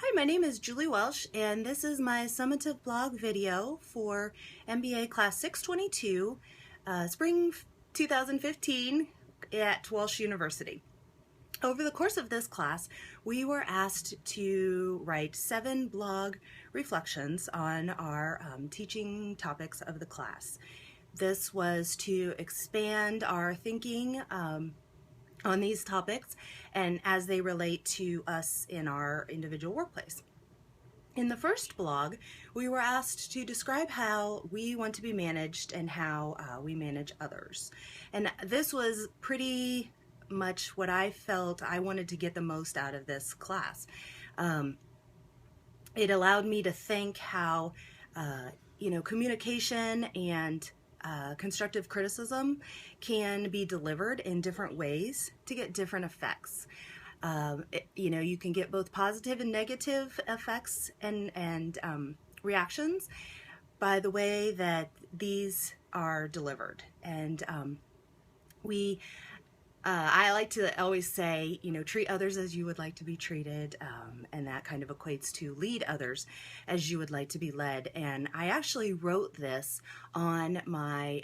Hi, my name is Julie Welsh, and this is my summative blog video for MBA Class 622, Spring 2015 at Welsh University. Over the course of this class, we were asked to write 7 blog reflections on our teaching topics of the class. This was to expand our thinking on these topics and as they relate to us in our individual workplace. In the first blog, we were asked to describe how we want to be managed and how we manage others. And this was pretty much what I felt I wanted to get the most out of this class. It allowed me to think how communication and constructive criticism can be delivered in different ways to get different effects. You can get both positive and negative effects and reactions by the way that these are delivered. And I like to always say, treat others as you would like to be treated, and that kind of equates to lead others as you would like to be led. And I actually wrote this on my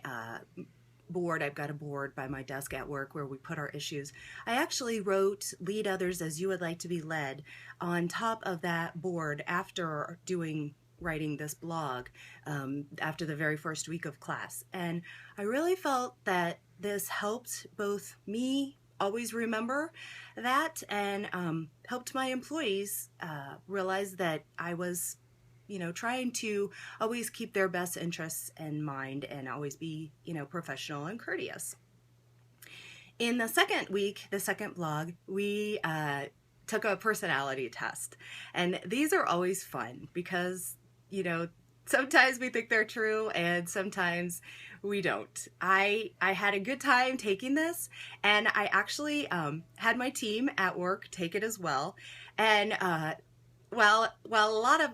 board. I've got a board by my desk at work where we put our issues. I actually wrote lead others as you would like to be led on top of that board after writing this blog after the very first week of class. And I really felt that this helped both me always remember that and helped my employees realize that I was trying to always keep their best interests in mind and always be professional and courteous. In the second week, the second blog, we took a personality test, and these are always fun because sometimes we think they're true and sometimes we don't. I had a good time taking this, and I actually had my team at work take it as well. And while a lot of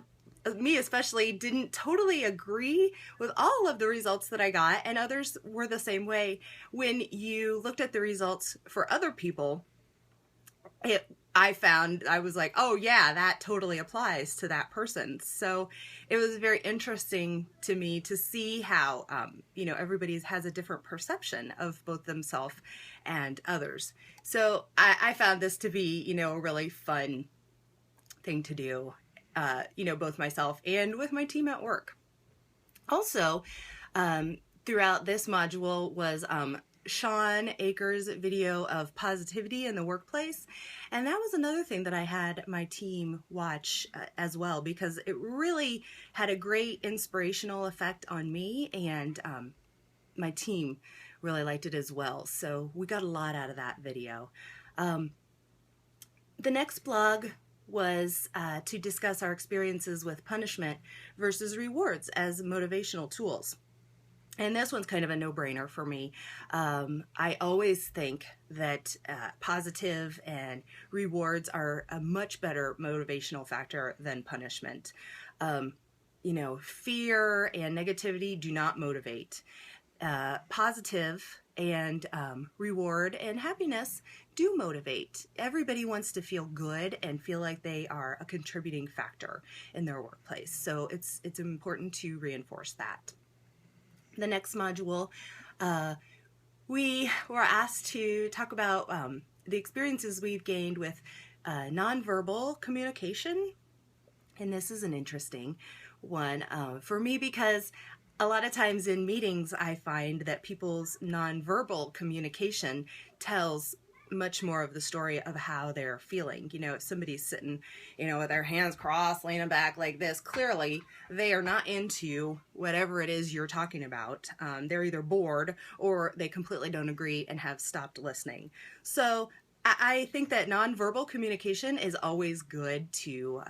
me especially didn't totally agree with all of the results that I got, and others were the same way, when you looked at the results for other people, I was like, oh yeah, that totally applies to that person. So it was very interesting to me to see how, everybody has a different perception of both themselves and others. So I found this to be, a really fun thing to do, both myself and with my team at work. Also, throughout this module was Sean Akers' video of positivity in the workplace, and that was another thing that I had my team watch as well, because it really had a great inspirational effect on me, and my team really liked it as well. So we got a lot out of that video. The next blog was to discuss our experiences with punishment versus rewards as motivational tools. And this one's kind of a no-brainer for me. I always think that positive and rewards are a much better motivational factor than punishment. Fear and negativity do not motivate. Positive and reward and happiness do motivate. Everybody wants to feel good and feel like they are a contributing factor in their workplace. So it's important to reinforce that. The next module, we were asked to talk about the experiences we've gained with nonverbal communication. And this is an interesting one for me, because a lot of times in meetings I find that people's nonverbal communication tells much more of the story of how they're feeling. If somebody's sitting, with their hands crossed, leaning back like this, clearly they are not into whatever it is you're talking about. They're either bored or they completely don't agree and have stopped listening. So I think that nonverbal communication is always good to,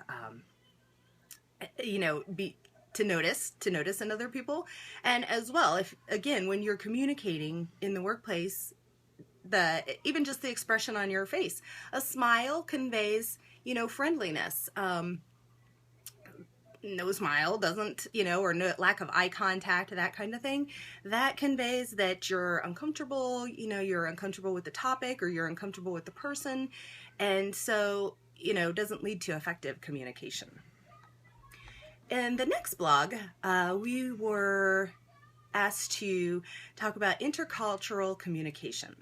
to notice in other people. And as well, if again, when you're communicating in the workplace, even just the expression on your face, a smile conveys, friendliness. No smile doesn't, or no lack of eye contact, that kind of thing, that conveys that you're uncomfortable, you're uncomfortable with the topic or you're uncomfortable with the person. And so, doesn't lead to effective communication. In the next blog, we were asked to talk about intercultural communication.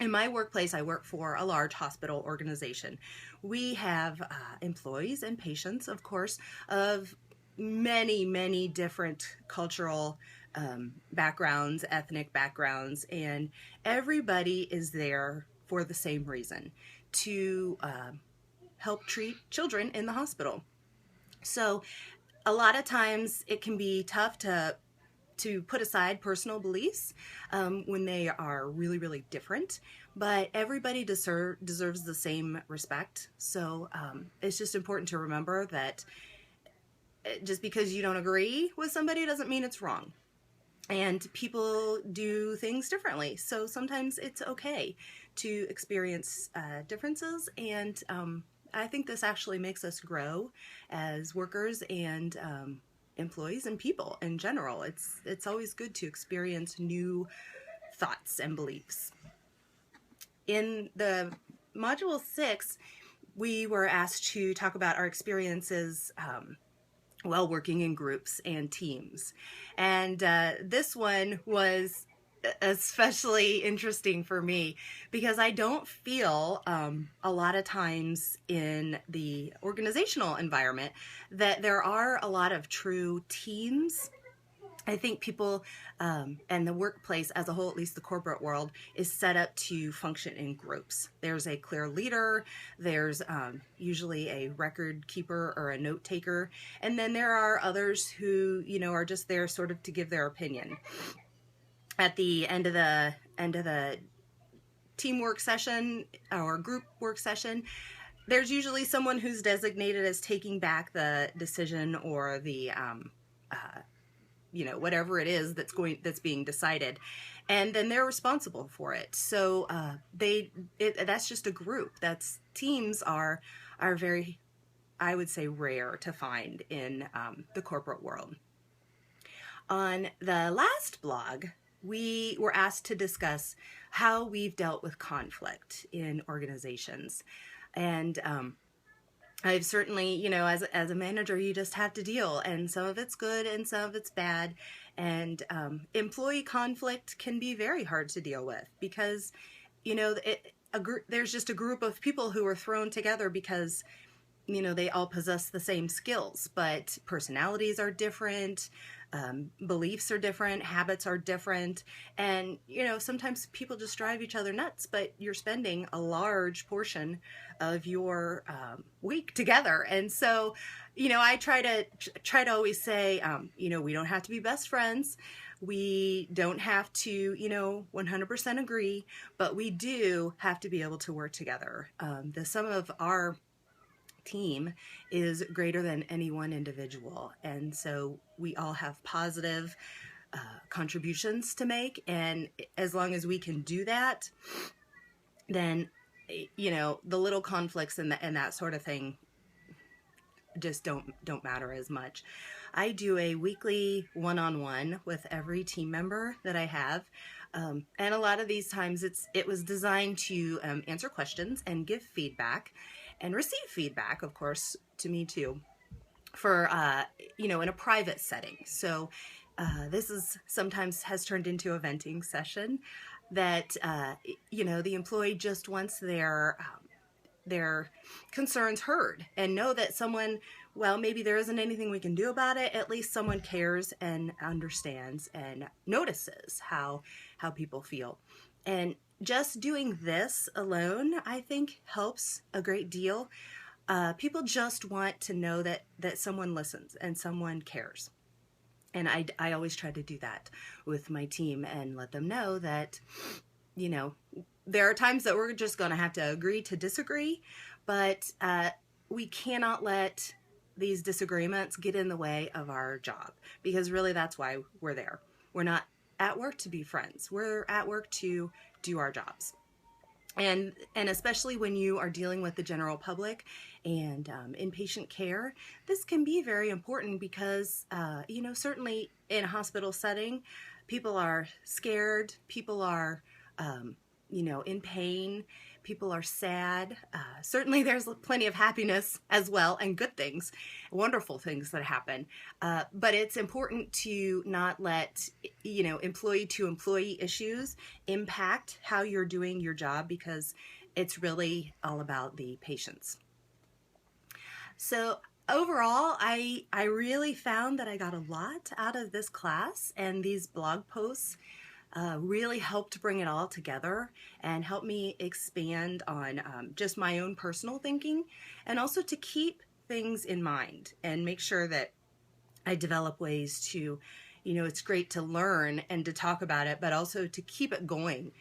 In my workplace, I work for a large hospital organization. We have employees and patients, of course, of many, many different cultural backgrounds, ethnic backgrounds, and everybody is there for the same reason, to help treat children in the hospital. So a lot of times it can be tough to put aside personal beliefs when they are really, really different, but everybody deserves the same respect. So it's just important to remember that just because you don't agree with somebody doesn't mean it's wrong. And people do things differently. So sometimes it's okay to experience differences. And I think this actually makes us grow as workers and employees and people in general. It's always good to experience new thoughts and beliefs. In the module 6, we were asked to talk about our experiences while working in groups and teams. And this one was especially interesting for me because I don't feel a lot of times in the organizational environment that there are a lot of true teams. I think people and the workplace as a whole, at least the corporate world, is set up to function in groups. There's a clear leader, there's usually a record keeper or a note taker, and then there are others who, are just there sort of to give their opinion. At the end of the teamwork session or group work session, there's usually someone who's designated as taking back the decision or the whatever it is that's being decided, and then they're responsible for it. So that's just a group. Teams are very, I would say, rare to find in the corporate world. On the last blog, we were asked to discuss how we've dealt with conflict in organizations. And I've certainly, as a manager, you just have to deal, and some of it's good and some of it's bad. And employee conflict can be very hard to deal with because, there's just a group of people who are thrown together because, they all possess the same skills, but personalities are different. Beliefs are different, habits are different, and sometimes people just drive each other nuts, but you're spending a large portion of your week together. And so I try to always say we don't have to be best friends, we don't have to 100% agree, but we do have to be able to work together. The sum of our team is greater than any one individual, and so we all have positive contributions to make, and as long as we can do that, then the little conflicts and that sort of thing just don't matter as much. I do a weekly one-on-one with every team member that I have, and a lot of these times it was designed to answer questions and give feedback and receive feedback, of course, to me too, for, in a private setting. So this is sometimes has turned into a venting session that, the employee just wants their concerns heard and know that someone, well, maybe there isn't anything we can do about it. At least someone cares and understands and notices how people feel. And just doing this alone, I think, helps a great deal. People just want to know that someone listens and someone cares. And I always try to do that with my team and let them know that, there are times that we're just going to have to agree to disagree, but we cannot let these disagreements get in the way of our job, because really that's why we're there. We're not at work to be friends. We're at work to do our jobs. And especially when you are dealing with the general public and inpatient care, this can be very important because, certainly in a hospital setting, people are scared, people are, in pain, people are sad. Certainly there's plenty of happiness as well, and good things, wonderful things that happen. But it's important to not let, employee to employee issues impact how you're doing your job, because it's really all about the patients. So overall, I really found that I got a lot out of this class, and these blog posts really helped bring it all together and help me expand on just my own personal thinking, and also to keep things in mind and make sure that I develop ways to, it's great to learn and to talk about it, but also to keep it going,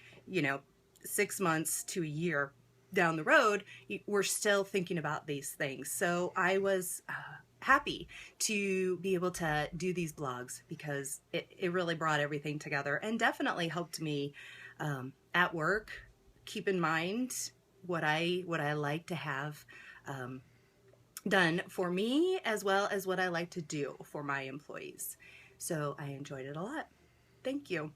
6 months to a year down the road, we're still thinking about these things. So I was happy to be able to do these blogs, because it really brought everything together and definitely helped me at work keep in mind what I like to have done for me, as well as what I like to do for my employees. So I enjoyed it a lot. Thank you.